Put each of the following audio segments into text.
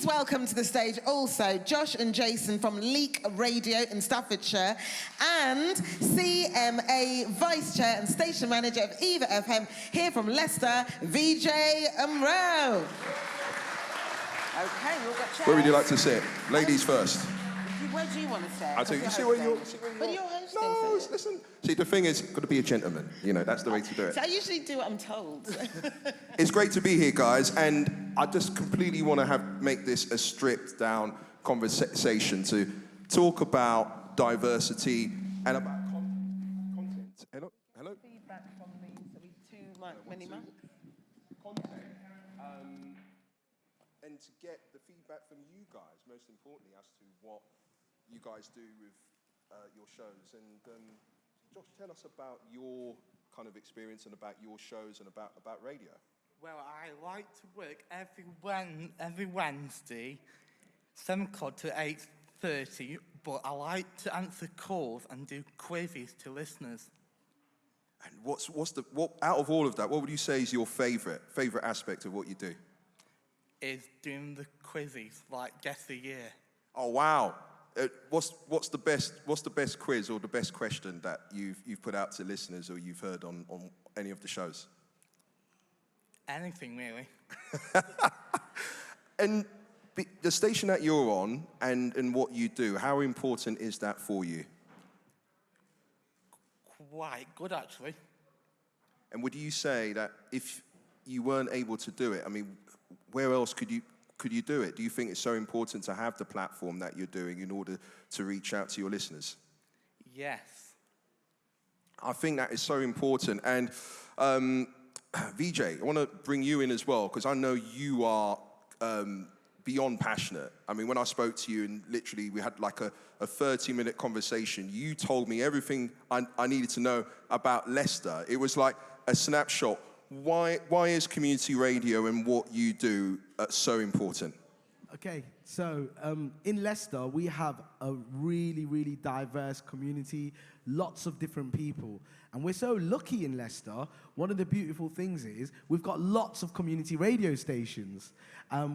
Please welcome to the stage also Josh and Jason from Leek Radio in Staffordshire and CMA Vice Chair and Station Manager of EAVA FM here from Leicester, Vijay Umaro. Okay, we've got chairs. Where would you like to sit? Ladies first. Where do you want to sit? I tell you, see where you're. Where you're hosting. No, listen. See, the thing is, got to be a gentleman. You know, that's the way to do it. So I usually do what I'm told. It's great to be here, guys, and I just completely want to make this a stripped-down conversation to talk about diversity and about content. Hello. Feedback from me. So we many mics. Content. And to get the feedback from you guys, most importantly, as to what you guys do with your shows. And Josh, tell us about your kind of experience and about your shows and about radio. Well, I like to work every Wednesday, 7 o'clock to 8:30, but I like to answer calls and do quizzes to listeners. And what out of all of that, what would you say is your favorite aspect of what you do? Is doing the quizzes, like Guess the Year. Oh wow! What's the best quiz or the best question that you've put out to listeners or you've heard on any of the shows? Anything really. And the station that you're on and what you do, how important is that for you? Quite good, actually. And would you say that if you weren't able to do it, I mean, where else could you do it? Do you think it's so important to have the platform that you're doing in order to reach out to your listeners? Yes. I think that is so important. And Vijay, I want to bring you in as well, because I know you are beyond passionate. I mean, when I spoke to you and literally we had like a 30-minute conversation, you told me everything I needed to know about Leicester. It was like a snapshot. Why is community radio and what you do so important? Okay, so in Leicester, we have a really, really diverse community, lots of different people. And we're so lucky in Leicester. One of the beautiful things is we've got lots of community radio stations.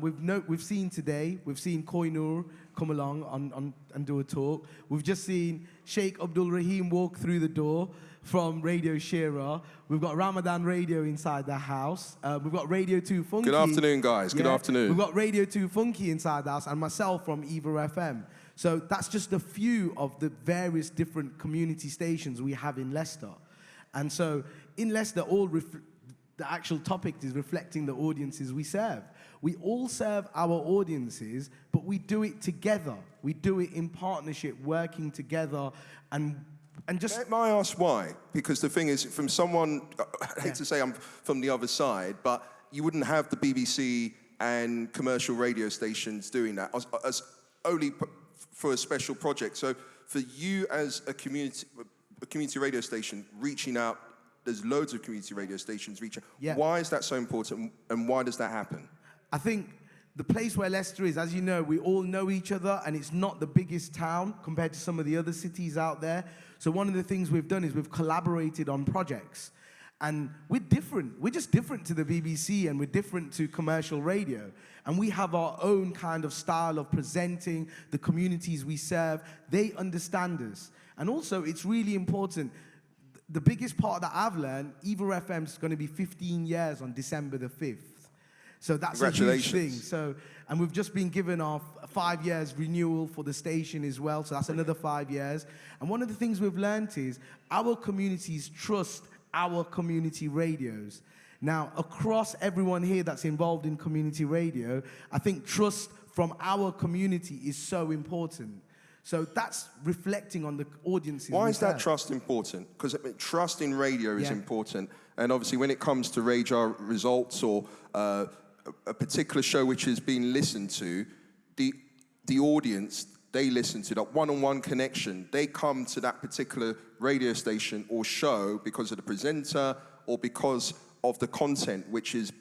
We've seen today, we've seen Koinur come along and do a talk. We've just seen Sheikh Abdul Rahim walk through the door from Radio Shira. We've got Ramadan Radio inside the house. We've got Radio 2 Funky. Good afternoon, guys. Good afternoon. We've got Radio 2 Funky inside the house and myself from EAVA FM. So that's just a few of the various different community stations we have in Leicester. And so in Leicester, the actual topic is reflecting the audiences we serve. We all serve our audiences, but we do it together. We do it in partnership, working together, and just... May I ask why? Because the thing is, from someone, I hate to say I'm from the other side, but you wouldn't have the BBC and commercial radio stations doing that as only for a special project. So for you as a community radio station reaching out, there's loads of community radio stations reaching out. Yeah. Why is that so important, and why does that happen? I think the place where Leicester is, as you know, we all know each other, and it's not the biggest town compared to some of the other cities out there. So one of the things we've done is we've collaborated on projects. And we're different. We're just different to the BBC, and we're different to commercial radio. And we have our own kind of style of presenting the communities we serve. They understand us. And also, it's really important. The biggest part that I've learned, EAVA FM is going to be 15 years on December the 5th. So that's a huge thing. So, and we've just been given our 5 years renewal for the station as well. So that's another 5 years. And one of the things we've learned is our communities trust our community radios. Now, across everyone here that's involved in community radio, I think trust from our community is so important. So that's reflecting on the audiences. Why is that trust important? Because trust in radio is important. And obviously when it comes to radio results or a particular show which has been listened to, the audience, they listen to that one-on-one connection. They come to that particular radio station or show because of the presenter or because of the content, which is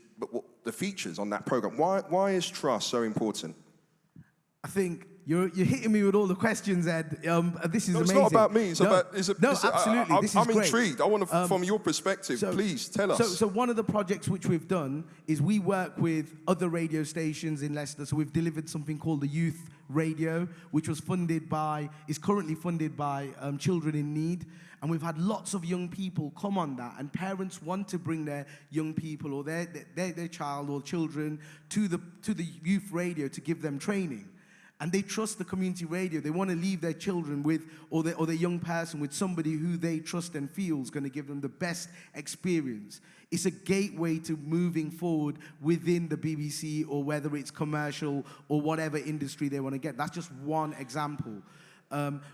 the features on that program. Why is trust so important? I think You're hitting me with all the questions, Ed. This is No, it's amazing. not about me. It's about. Absolutely. This is I'm great. intrigued. I want to, from your perspective, please tell us. So one of the projects which we've done is we work with other radio stations in Leicester. So we've delivered something called the Youth Radio, which is currently funded by Children in Need. And we've had lots of young people come on that, and parents want to bring their young people or their child or children to the youth radio to give them training. And they trust the community radio. They want to leave their children with, or their young person with somebody who they trust and feel is going to give them the best experience. It's a gateway to moving forward within the BBC, or whether it's commercial or whatever industry they want to get. That's just one example.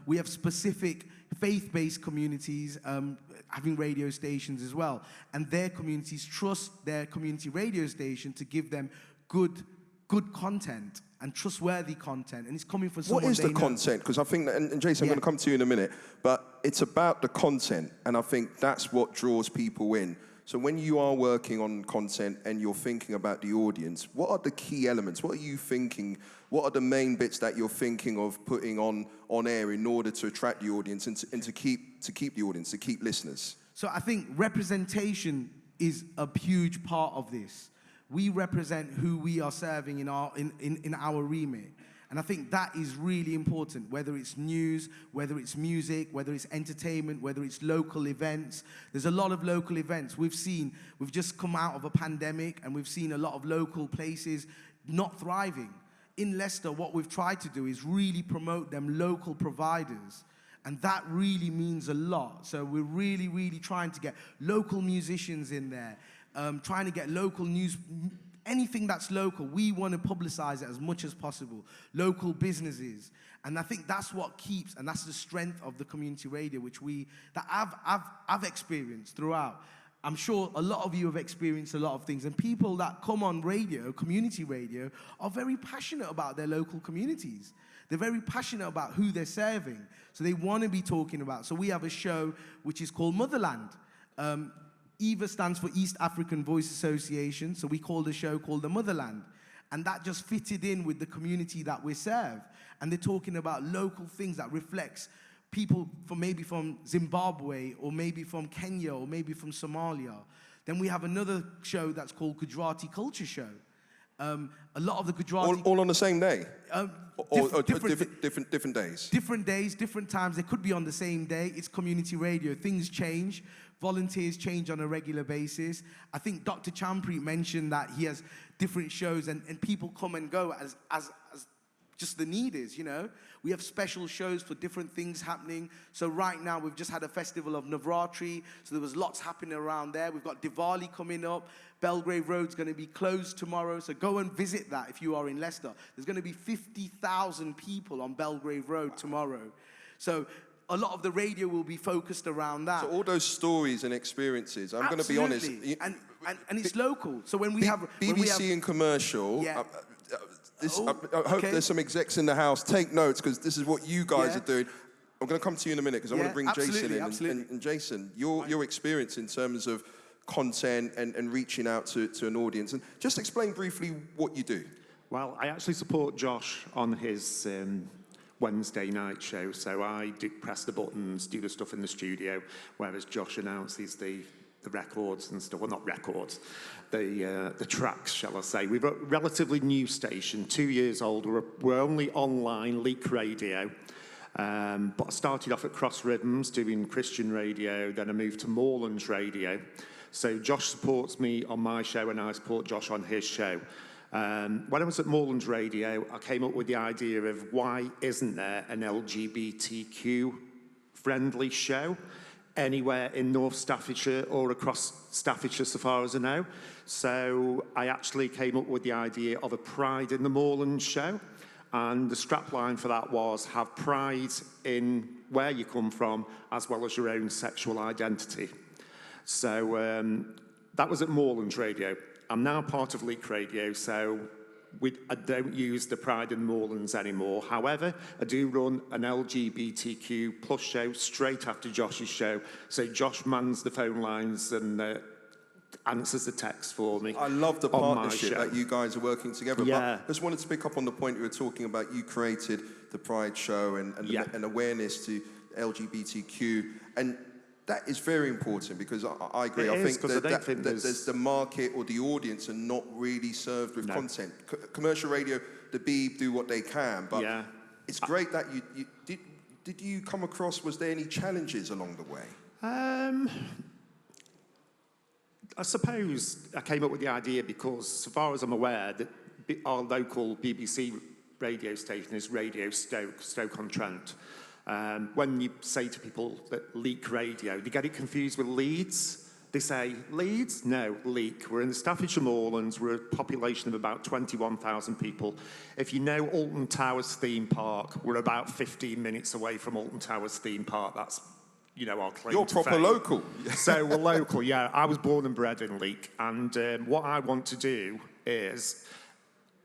We have specific faith-based communities having radio stations as well. And their communities trust their community radio station to give them good content and trustworthy content, and it's coming from someone. What is they the know. content? Because I think, and Jason, I'm going to come to you in a minute, but it's about the content, and I think that's what draws people in. So when you are working on content and you're thinking about the audience, what are the key elements? What are you thinking? What are the main bits that you're thinking of putting on air in order to attract the audience and to keep the audience, to keep listeners? So I think representation is a huge part of this. We represent who we are serving in our remit. And I think that is really important, whether it's news, whether it's music, whether it's entertainment, whether it's local events. There's a lot of local events. We've just come out of a pandemic, and we've seen a lot of local places not thriving. In Leicester, what we've tried to do is really promote them local providers. And that really means a lot. So we're really, really trying to get local musicians in there, trying to get local news, anything that's local. We want to publicize it as much as possible. Local businesses. And I think that's what keeps, and that's the strength of the community radio, that I've experienced throughout. I'm sure a lot of you have experienced a lot of things, and people that come on radio, community radio, are very passionate about their local communities. They're very passionate about who they're serving. So they want to be talking about. So we have a show which is called Motherland. EAVA stands for East African Voice Association, so we called the show called The Motherland. And that just fitted in with the community that we serve. And they're talking about local things that reflects people maybe from Zimbabwe, or maybe from Kenya, or maybe from Somalia. Then we have another show that's called Gujarati Culture Show. A lot of the Gujarati... All on the same day? Or different days? Different days, different times. They could be on the same day. It's community radio. Things change. Volunteers change on a regular basis. I think Dr. Champri mentioned that he has different shows, and people come and go as just the need is, you know. We have special shows for different things happening. So right now, we've just had a festival of Navratri, so there was lots happening around there. We've got Diwali coming up. Belgrave Road's going to be closed tomorrow, so go and visit that if you are in Leicester. There's going to be 50,000 people on Belgrave Road tomorrow. So a lot of the radio will be focused around that. So all those stories and experiences, I'm going to be honest. And it's local. So when we have... BBC and commercial... Yeah. I hope there's some execs in the house. Take notes, because this is what you guys are doing. I'm going to come to you in a minute, because I want to bring Jason in. And Jason, your experience in terms of content and reaching out to an audience. And just explain briefly what you do. Well, I actually support Josh on his Wednesday night show. So I do press the buttons, do the stuff in the studio, whereas Josh announces the records and stuff. Well, not records, the tracks, shall I say. We're a relatively new station, 2 years old. We're only online, Leek Radio. But I started off at Cross Rhythms doing Christian radio, then I moved to Moorlands Radio. So Josh supports me on my show and I support Josh on his show. When I was at Moorlands Radio, I came up with the idea of why isn't there an LGBTQ friendly show anywhere in North Staffordshire or across Staffordshire so far as I know. So I actually came up with the idea of a Pride in the Moorlands show. And the strapline for that was have pride in where you come from as well as your own sexual identity. So that was at Moorlands Radio. I'm now part of Leek Radio, so I don't use the Pride in Moorlands anymore. However, I do run an LGBTQ plus show straight after Josh's show. So Josh mans the phone lines and answers the text for me. I love the on my partnership show. that you guys are working together. Yeah. But I just wanted to pick up on the point you were talking about. You created the Pride Show and awareness to LGBTQ, and that is very important because I agree. I think that there's the market or the audience are not really served with content. Commercial radio, the Beeb do what they can, but it's great that you did you come across, was there any challenges along the way? I suppose I came up with the idea because, so far as I'm aware, that our local BBC radio station is Radio Stoke-on-Trent. When you say to people that Leek Radio, they get it confused with Leeds. They say, Leeds? No, Leek. We're in the Staffordshire Moorlands. We're a population of about 21,000 people. If you know Alton Towers theme park, we're about 15 minutes away from Alton Towers theme park. That's, our claim You're to proper fame. local. So we're local, yeah. I was born and bred in Leek. And what I want to do is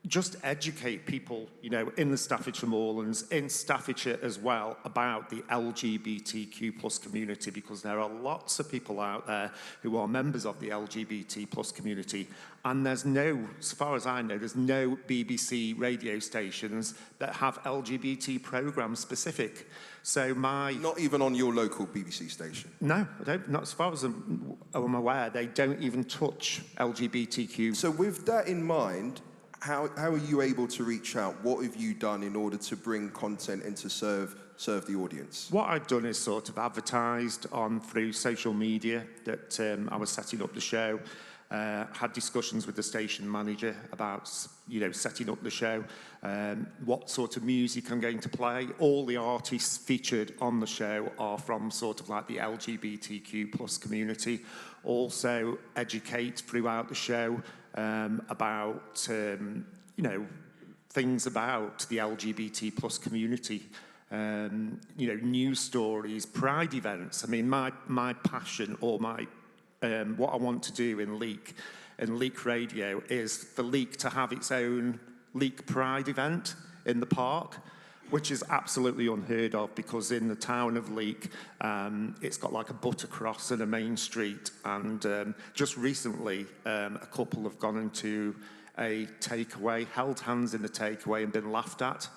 just educate people, in the Staffordshire Moorlands, in Staffordshire as well, about the LGBTQ plus community, because there are lots of people out there who are members of the LGBT plus community. And there's no, as far as I know, there's no BBC radio stations that have LGBT programmes specific. So Not even on your local BBC station? No, I don't. Not as far as I'm aware. They don't even touch LGBTQ. So with that in mind, how are you able to reach out? What have you done in order to bring content and to serve the audience? What I've done is sort of advertised through social media that I was setting up the show. Had discussions with the station manager about, setting up the show, what sort of music I'm going to play. All the artists featured on the show are from sort of like the LGBTQ plus community. Also educate throughout the show about, things about the LGBT plus community. News stories, pride events. I mean, my passion or what I want to do in Leek Radio is for Leek to have its own Leek Pride event in the park, which is absolutely unheard of because in the town of Leek, it's got like a buttercross and a main street. And just recently, a couple have gone into a takeaway, held hands in the takeaway and been laughed at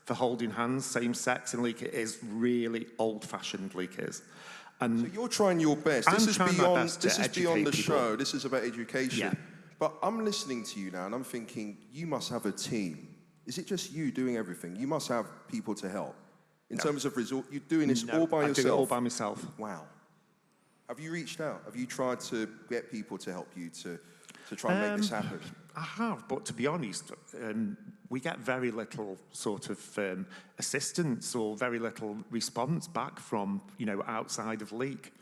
for holding hands, same sex in Leek. It is really old-fashioned, Leek is. And so you're trying your best. This is beyond the show. This is about education. Yeah. But I'm listening to you now and I'm thinking, you must have a team. Is it just you doing everything? You must have people to help. In terms of resort, you're doing this all by yourself? I do it all by myself. Wow. Have you reached out? Have you tried to get people to help you to try and make this happen? I have, but to be honest, we get very little sort of assistance or very little response back from, outside of Leek.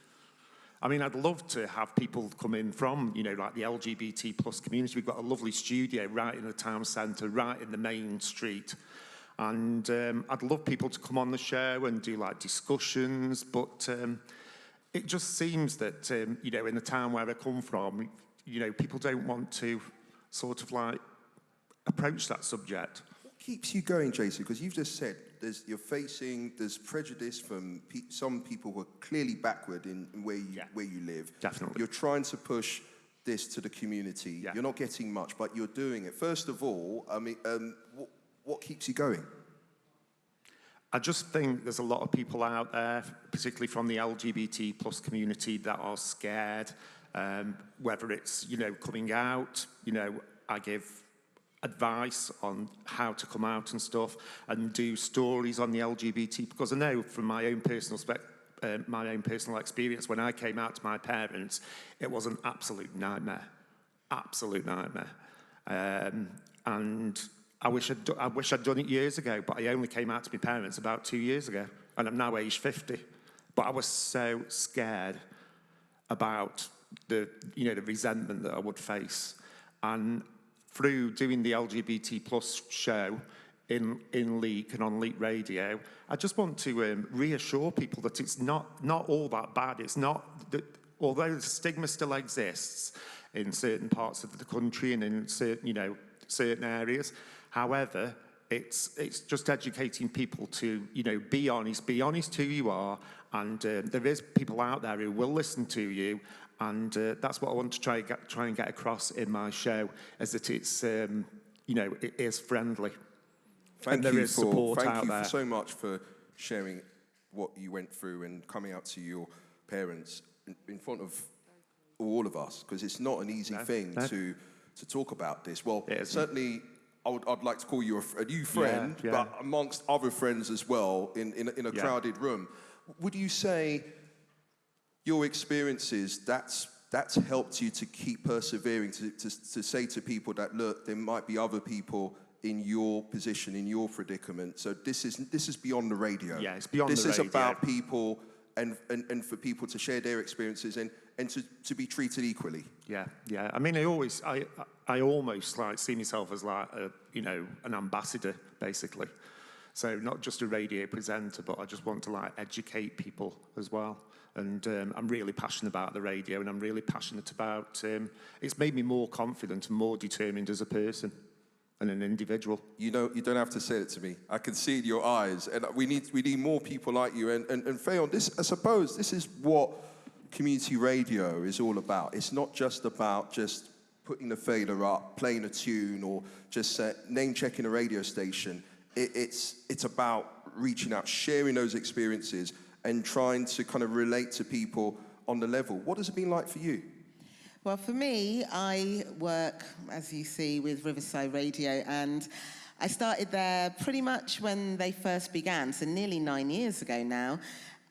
I mean, I'd love to have people come in from, like the LGBT plus community. We've got a lovely studio right in the town centre, right in the main street. And I'd love people to come on the show and do like discussions, but it just seems that, in the town where I come from, people don't want to sort of like approach that subject. What keeps you going, Jason? Because you've just said there's prejudice from some people who are clearly backward in where you live. Definitely. You're trying to push this to the community. Yeah. You're not getting much, but you're doing it. First of all, I mean, what keeps you going? I just think there's a lot of people out there, particularly from the LGBT plus community, that are scared. Whether it's, coming out, I give advice on how to come out and stuff and do stories on the LGBT, because I know from my own personal experience, when I came out to my parents, it was an absolute nightmare. And I wish I'd done it years ago, but I only came out to my parents about 2 years ago, and I'm now aged 50. But I was so scared about the resentment that I would face. And through doing the LGBT plus show in Leek and on Leek Radio, I just want to reassure people that it's not all that bad. It's not that, although the stigma still exists in certain parts of the country and in certain areas. However, it's just educating people to be honest who you are, and there is people out there who will listen to you And that's what I want to try and get across in my show, is that it's, it is friendly. Thank and there is support out there. Thank you so much for sharing what you went through and coming out to your parents in front of all of us, because it's not an easy thing to talk about this. Well, certainly I'd like to call you a new friend, but amongst other friends as well in a crowded room. Would you say your experiences, that's helped you to keep persevering, to say to people that, look, there might be other people in your position, in your predicament. So this is beyond the radio. Yeah, it's beyond the radio. This is about people and for people to share their experiences and to be treated equally. Yeah. I mean, I almost like see myself as like an ambassador, basically. So not just a radio presenter, but I just want to like educate people as well. And I'm really passionate about the radio, and I'm really passionate about. It's made me more confident and more determined as a person and an individual. You don't have to say it to me. I can see it in your eyes, and we need more people like you. And Fayon, I suppose this is what community radio is all about. It's not just about just putting the fader up, playing a tune, or just name checking a radio station. It's about reaching out, sharing those experiences, and trying to kind of relate to people on the level. What has it been like for you? Well, for me, I work, as you see, with Riverside Radio, and I started there pretty much when they first began, so nearly 9 years ago now,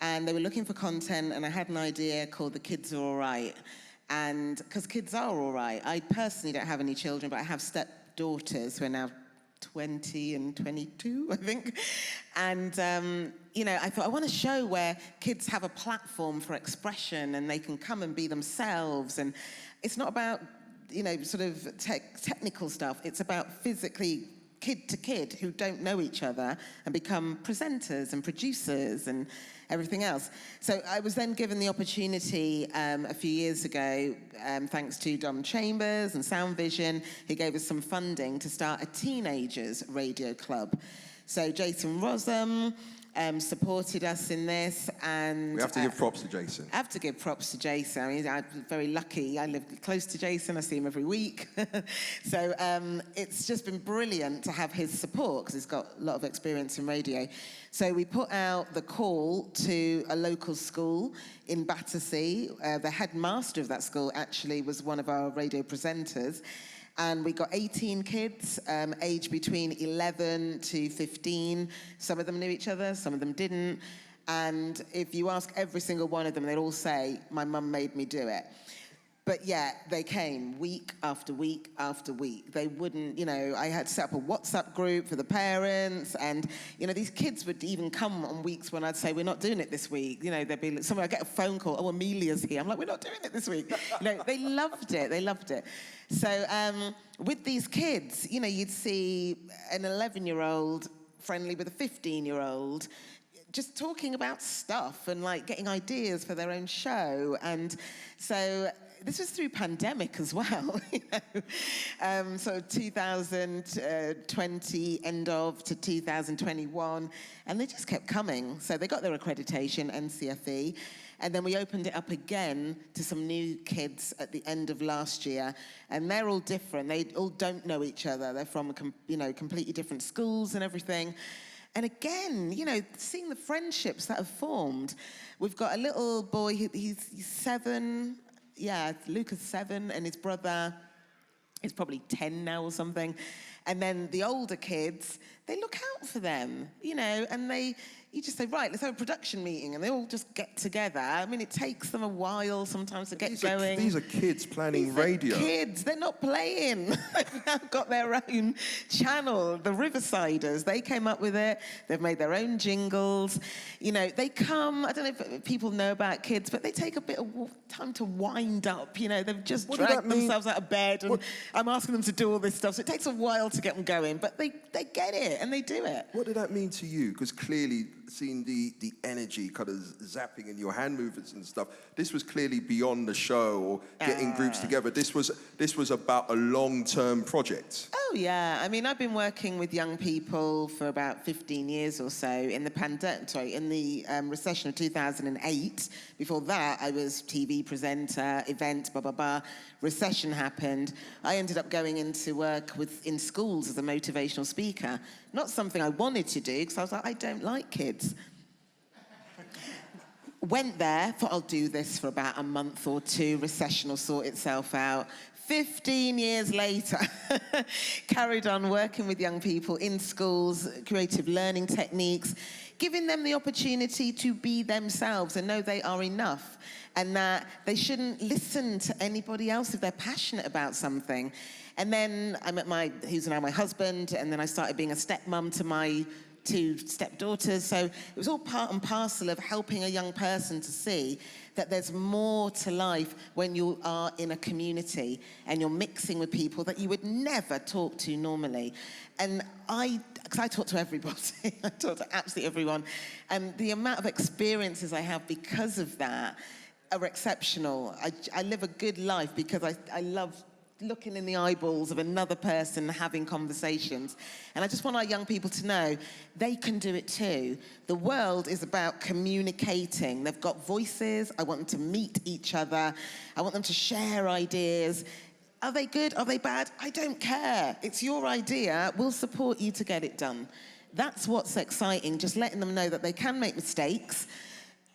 and they were looking for content, and I had an idea called The Kids Are All Right, and because kids are all right. I personally don't have any children, but I have stepdaughters who are now 20 and 22, I think. And, I thought I want a show where kids have a platform for expression and they can come and be themselves. And it's not about, sort of technical stuff. It's about physically kid to kid who don't know each other and become presenters and producers and everything else. So I was then given the opportunity a few years ago, thanks to Dom Chambers and Sound Vision, who gave us some funding to start a teenagers radio club. So Jason Rossum supported us in this, and we have to give props to Jason. I have to give props to Jason. I mean, I'm very lucky. I live close to Jason. I see him every week. So it's just been brilliant to have his support, because he's got a lot of experience in radio. So we put out the call to a local school in Battersea. The headmaster of that school actually was one of our radio presenters. And we got 18 kids, aged between 11 to 15. Some of them knew each other, some of them didn't. And if you ask every single one of them, they'd all say, my mum made me do it. But yeah, they came week after week after week. They wouldn't, I had to set up a WhatsApp group for the parents. And, these kids would even come on weeks when I'd say, we're not doing it this week. They'd be like, I'd get a phone call, oh, Amelia's here. I'm like, we're not doing it this week. They loved it. They loved it. So with these kids, you'd see an 11-year-old friendly with a 15-year-old, just talking about stuff and like getting ideas for their own show. And so this was through pandemic as well, so 2020 end of to 2021, and they just kept coming. So they got their accreditation, NCFE, and then we opened it up again to some new kids at the end of last year, and they're all different. They all don't know each other. They're from completely different schools and everything. And again, seeing the friendships that have formed. We've got a little boy, he's 7. Yeah, Luca's 7, and his brother is probably 10 now or something. And then the older kids, they look out for them, and you just say, right, let's have a production meeting, and they all just get together. I mean, it takes them a while sometimes to get going. These are kids planning radio. Kids, they're not playing. They've now got their own channel. The Riversiders, they came up with it. They've made their own jingles. They come, I don't know if people know about kids, but they take a bit of time to wind up. They've just dragged themselves out of bed, and I'm asking them to do all this stuff. So it takes a while to get them going, but they get it and they do it. What did that mean to you? Because clearly, seeing the energy kind of zapping in your hand movements and stuff, this was clearly beyond the show or getting groups together. This was about a long-term project. Oh yeah, I mean, I've been working with young people for about 15 years or so. In the recession of 2008. Before that, I was TV presenter, event, blah blah blah. Recession happened. I ended up going into work in schools as a motivational speaker. Not something I wanted to do because I was like, I don't like kids. Went there, thought I'll do this for about a month or two. Recession will sort itself out. 15 years later, carried on working with young people in schools, creative learning techniques, giving them the opportunity to be themselves and know they are enough and that they shouldn't listen to anybody else if they're passionate about something. And then I met who's now my husband, and then I started being a stepmom to my 2 stepdaughters. So it was all part and parcel of helping a young person to see that there's more to life when you are in a community and you're mixing with people that you would never talk to normally. And because I talk to everybody, I talk to absolutely everyone, and the amount of experiences I have because of that are exceptional. I live a good life because I love looking in the eyeballs of another person, having conversations. And I just want our young people to know they can do it too. The world is about communicating. They've got voices. I want them to meet each other. I want them to share ideas. Are they good? Are they bad? I don't care. It's your idea. We'll support you to get it done. That's what's exciting, just letting them know that they can make mistakes.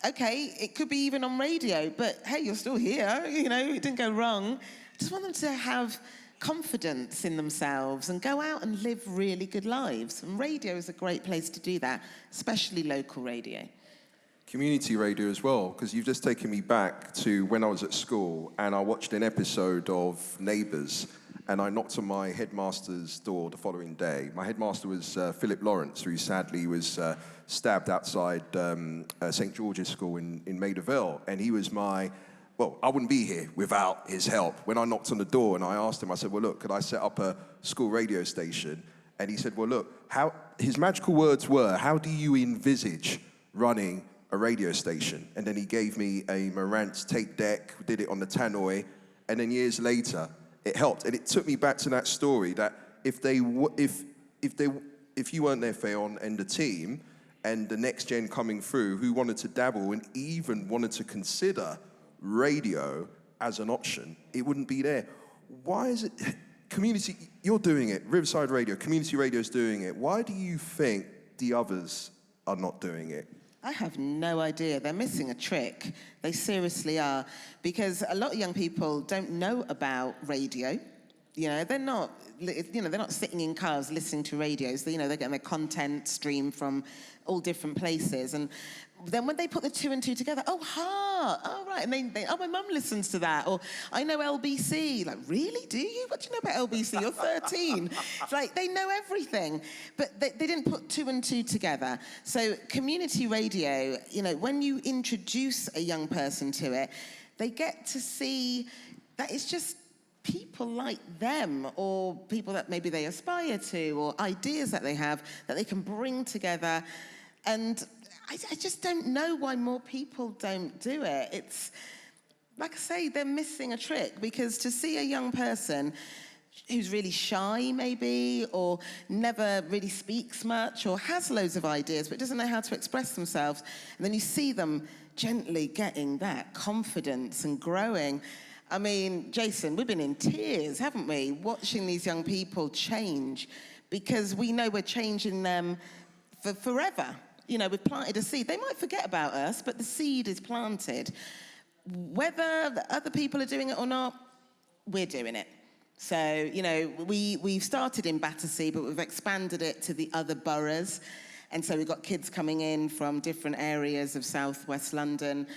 Okay, it could be even on radio, but hey, you're still here. You know, it didn't go wrong. Just want them to have confidence in themselves and go out and live really good lives. And radio is a great place to do that, especially local radio. Community radio as well, because you've just taken me back to when I was at school and I watched an episode of Neighbours, and I knocked on my headmaster's door the following day. My headmaster was Philip Lawrence, who sadly was stabbed outside St. George's School in Maida Vale, and he was I wouldn't be here without his help. When I knocked on the door and I asked him, I said, well, look, could I set up a school radio station? And he said, well, look, his magical words were, how do you envisage running a radio station? And then he gave me a Marantz tape deck, did it on the tannoy, and then years later, it helped. And it took me back to that story that if you weren't there, Fayon, and the team, and the next gen coming through who wanted to dabble and even wanted to consider radio as an option, it wouldn't be there. Why is it, community, you're doing it, Riverside Radio, community radio's doing it. Why do you think the others are not doing it? I have no idea. They're missing a trick. They seriously are. Because a lot of young people don't know about radio. You know, they're not sitting in cars listening to radios. They're getting their content streamed from all different places. And then when they put the 2 and 2 together, right. And they my mum listens to that. Or I know LBC. Like, really? Do you? What do you know about LBC? You're 13. It's like, they know everything. But they didn't put 2 and 2 together. So community radio, when you introduce a young person to it, they get to see that it's just people like them, or people that maybe they aspire to, or ideas that they have that they can bring together. And I just don't know why more people don't do it. It's, like I say, they're missing a trick, because to see a young person who's really shy maybe, or never really speaks much, or has loads of ideas but doesn't know how to express themselves, and then you see them gently getting that confidence and growing. I mean, Jason, we've been in tears, haven't we, watching these young people change, because we know we're changing them for forever. We've planted a seed. They might forget about us, but the seed is planted. Whether the other people are doing it or not, we're doing it. So, we've started in Battersea, but we've expanded it to the other boroughs. And so we've got kids coming in from different areas of southwest London.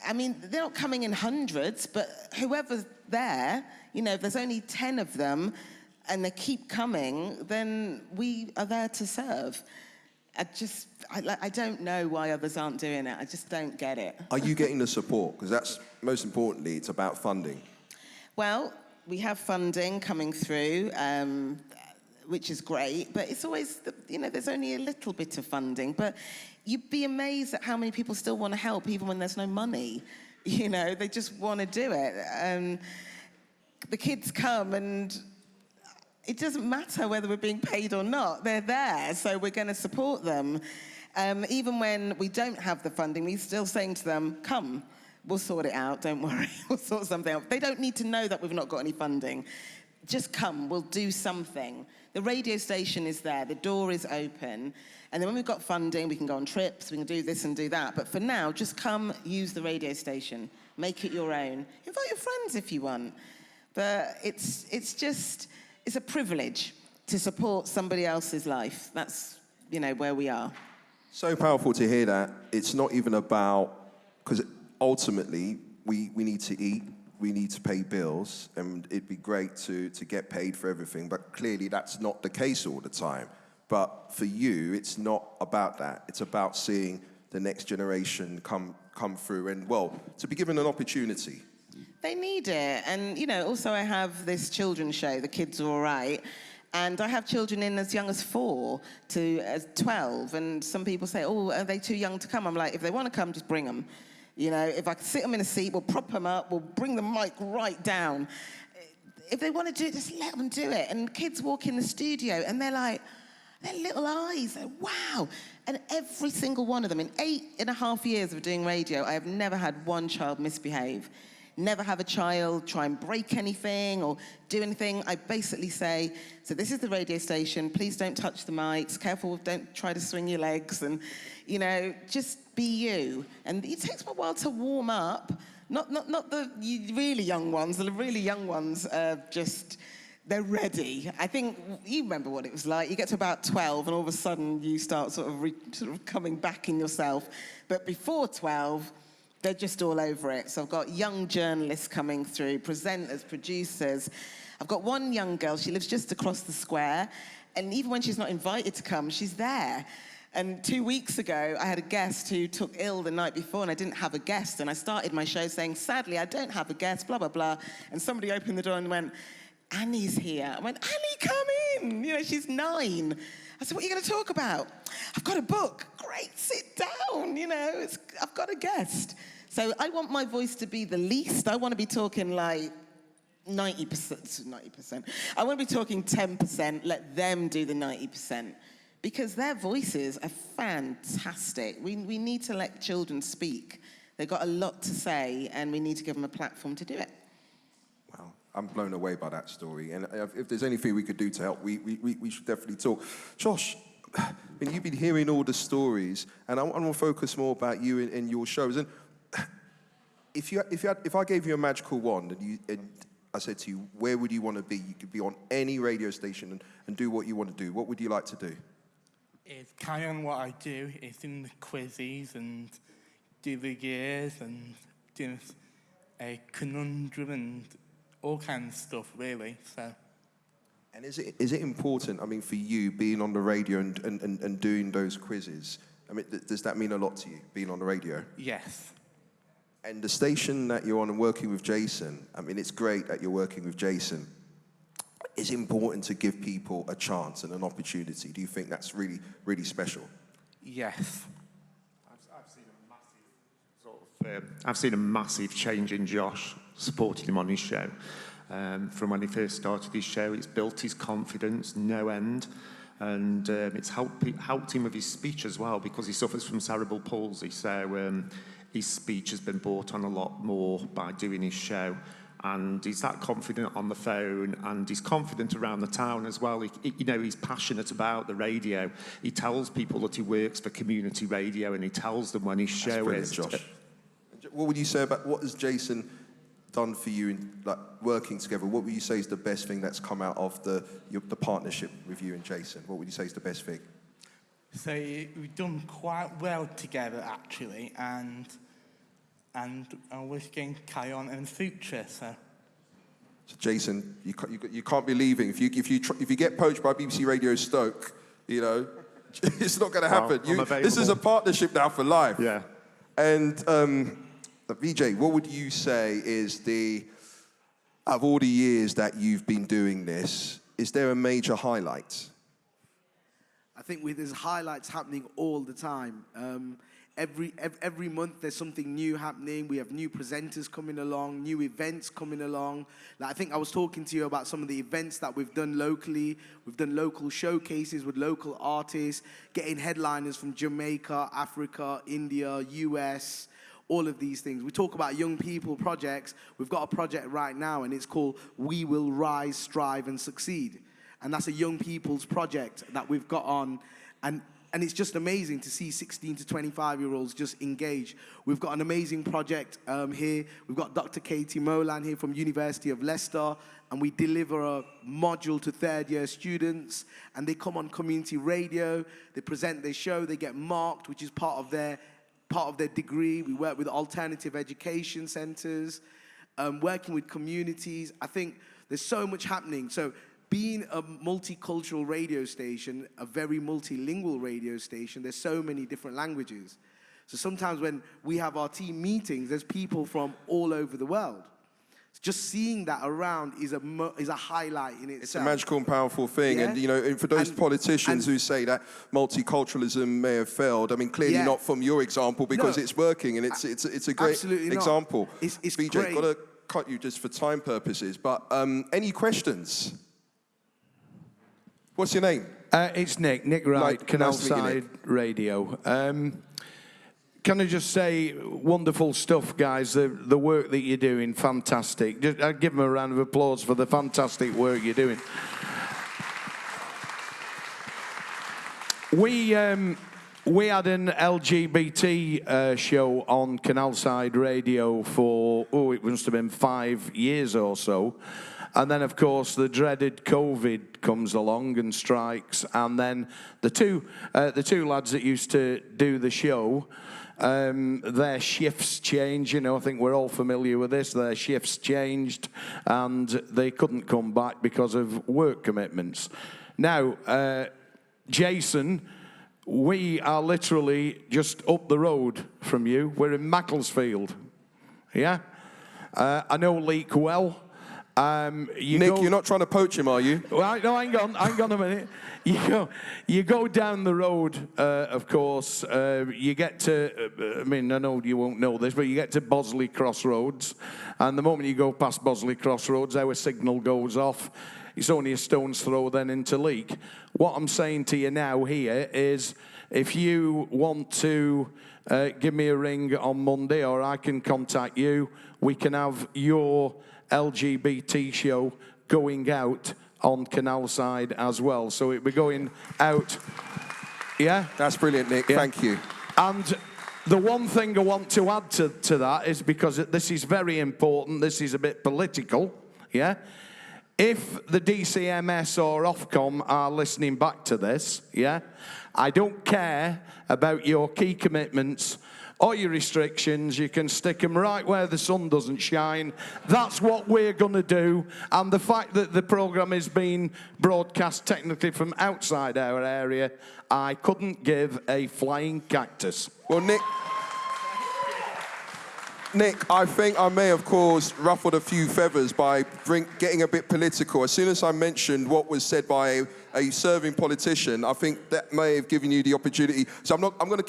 I mean, they're not coming in hundreds, but whoever's there, if there's only 10 of them and they keep coming, then we are there to serve. I don't know why others aren't doing it. I just don't get it. Are you getting the support? Because that's, most importantly, it's about funding. Well, we have funding coming through, which is great, but it's always, there's only a little bit of funding. But you'd be amazed at how many people still want to help, even when there's no money. They just want to do it. The kids come, and it doesn't matter whether we're being paid or not. They're there, so we're going to support them. Even when we don't have the funding, we're still saying to them, come, we'll sort it out, don't worry, we'll sort something out. They don't need to know that we've not got any funding. Just come, we'll do something. The radio station is there, the door is open, and then when we've got funding, we can go on trips, we can do this and do that. But for now, just come, use the radio station, make it your own. Invite your friends if you want. But it's a privilege to support somebody else's life. That's, where we are. So powerful to hear that. It's not even about, because ultimately we need to eat, we need to pay bills, and it'd be great to get paid for everything, but clearly that's not the case all the time. But for you, it's not about that. It's about seeing the next generation come through and, to be given an opportunity. They need it. And, also I have this children's show, The Kids Are All Right, and I have children in as young as 4 to as 12, and some people say, oh, are they too young to come? I'm like, if they want to come, just bring them. If I can sit them in a seat, we'll prop them up, we'll bring the mic right down. If they want to do it, just let them do it. And kids walk in the studio, and they're like, their little eyes, they're, wow. And every single one of them, in 8.5 years of doing radio, I have never had one child misbehave. Never have a child try and break anything or do anything. I basically say, so this is the radio station, please don't touch the mics, careful, don't try to swing your legs, and, just be you. And it takes me a while to warm up. Not the really young ones. The really young ones are just, they're ready. I think you remember what it was like. You get to about 12 and all of a sudden you start sort of coming back in yourself. But before 12, they're just all over it. So I've got young journalists coming through, presenters, producers. I've got one young girl, she lives just across the square, and even when she's not invited to come, she's there. And 2 weeks ago, I had a guest who took ill the night before, and I didn't have a guest, and I started my show saying, sadly, I don't have a guest, blah, blah, blah. And somebody opened the door and went, Annie's here. I went, Annie, come in. She's 9. I said, what are you going to talk about? I've got a book. Great, sit down. I've got a guest. So I want my voice to be the least. I want to be talking like 90%. I want to be talking 10%. Let them do the 90%. Because their voices are fantastic. We need to let children speak. They've got a lot to say, and we need to give them a platform to do it. Wow, I'm blown away by that story. And if there's anything we could do to help, we should definitely talk. Josh, you've been hearing all the stories, and I want to focus more about you in your shows. And if I gave you a magical wand and I said to you, where would you want to be? You could be on any radio station and do what you want to do. What would you like to do? It's carry on what I do. It's in the quizzes and do the years and do a conundrum and all kinds of stuff, really. So. And is it important, for you being on the radio and doing those quizzes? Does that mean a lot to you, being on the radio? Yes. And the station that you're on and working with Jason, it's great that you're working with Jason. It's important to give people a chance and an opportunity. Do you think that's really, really special? Yes. I've seen a massive change in Josh, supporting him on his show. From when he first started his show, it's built his confidence, no end. And it's helped him with his speech as well, because he suffers from cerebral palsy. So his speech has been brought on a lot more by doing his show. And he's that confident on the phone, and he's confident around the town as well. He's passionate about the radio. He tells people that he works for community radio, and he tells them when his show is. Josh. What would you say about what has Jason done for you in working together? What would you say is the best thing that's come out of the partnership with you and Jason? What would you say is the best thing? So we've done quite well together, actually, and I wish we can carry on in the future. So Jason, you can't be leaving. If you get poached by BBC Radio Stoke, it's not going to happen. This is a partnership now for life. Yeah. And Vijay, what would you say is out of all the years that you've been doing this, is there a major highlight? I think there's highlights happening all the time. Every month there's something new happening. We have new presenters coming along, new events coming along. Like, I think I was talking to you about some of the events that we've done locally. We've done local showcases with local artists, getting headliners from Jamaica, Africa, India, US, all of these things. We talk about young people projects. We've got a project right now, and it's called We Will Rise, Strive, and Succeed. And that's a young people's project that we've got on. And it's just amazing to see 16 to 25-year-olds just engage. We've got an amazing project here. We've got Dr. Katie Molan here from University of Leicester, and we deliver a module to third-year students, and they come on community radio, they present their show, they get marked, which is part of their degree. We work with alternative education centers, working with communities. I think there's so much happening. So being a multicultural radio station, a very multilingual radio station, there's so many different languages. So sometimes when we have our team meetings, there's people from all over the world. Just seeing that around is a highlight in itself. It's a magical and powerful thing. Yeah. And, you know, and for those politicians who say that multiculturalism may have failed, I mean, clearly not from your example, because it's working, and it's a great example. It's Vijay, great. got to cut you just for time purposes, but any questions? What's your name? It's Nick Wright, Canalside Radio. Can I just say, wonderful stuff, guys. The work that you're doing, fantastic. I'd give them a round of applause for the fantastic work you're doing. We had an LGBT show on Canalside Radio for, it must have been 5 years or so. And then, of course, the dreaded COVID comes along and strikes. And then the two lads that used to do the show, their shifts changed. You know, I think we're all familiar with this. Their shifts changed, and they couldn't come back because of work commitments. Now, Jason, we are literally just up the road from you. We're in Macclesfield. Yeah? I know Leek well. Nick, you're not trying to poach him, are you? Well, no, hang on a minute. You go down the road, of course. You get to, I mean, I know you won't know this, but you get to Bosley Crossroads. And the moment you go past Bosley Crossroads, our signal goes off. It's only a stone's throw then into Leek. What I'm saying to you now here is, if you want to give me a ring on Monday, or I can contact you, we can have your LGBT show going out on Canalside as well. So it'll be going out, yeah? That's brilliant, Nick. Yeah. Thank you. And the one thing I want to add to that is, because this is very important, this is a bit political, yeah? If the DCMS or Ofcom are listening back to this, yeah, I don't care about your key commitments or your restrictions. You can stick them right where the sun doesn't shine. That's what we're going to do. And the fact that the programme is being broadcast technically from outside our area, I couldn't give a flying cactus. Well, Nick, I think I may have caused ruffled a few feathers by getting a bit political. As soon as I mentioned what was said by a serving politician, I think that may have given you the opportunity. So I'm not going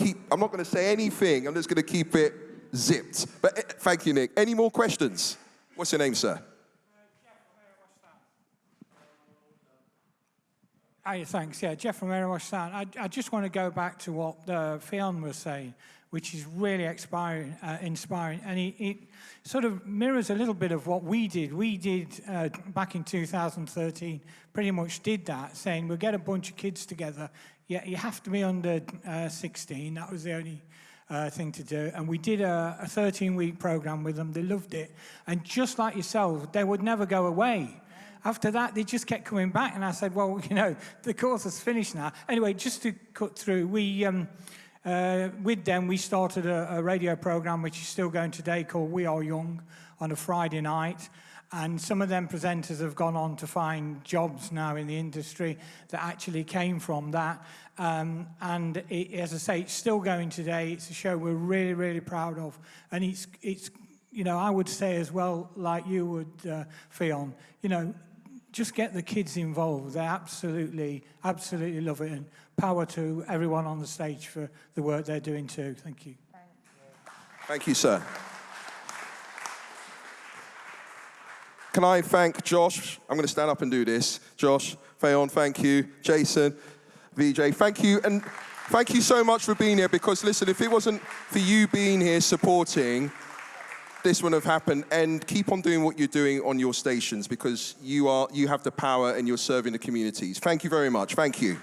to say anything. I'm just going to keep it zipped. But thank you, Nick. Any more questions? What's your name, sir? Hi, thanks. Yeah, Jeff from Erewash Sound. I just want to go back to what Fayon was saying, which is really inspiring, and it sort of mirrors a little bit of what we did. We did, back in 2013, pretty much did that, saying we'll get a bunch of kids together. Yeah, you have to be under 16. That was the only thing to do. And we did a 13-week program with them. They loved it. And just like yourself, they would never go away. After that, they just kept coming back. And I said, well, you know, the course is finished now. Anyway, just to cut through, we... with them, we started a radio program which is still going today called We Are Young on a Friday night. And some of them presenters have gone on to find jobs now in the industry that actually came from that. And as I say, it's still going today. It's a show we're really, really proud of. And it's you know, I would say as well, like you would, Fayon, you know, just get the kids involved. They absolutely love it. And power to everyone on the stage for the work they're doing too. Thank you. Thank you, sir. Can I thank Josh? I'm going to stand up and do this. Josh, Fayon, thank you. Jason, Vijay, thank you. And thank you so much for being here, because, listen, if it wasn't for you being here supporting, this wouldn't have happened. And keep on doing what you're doing on your stations, because you have the power and you're serving the communities. Thank you very much. Thank you.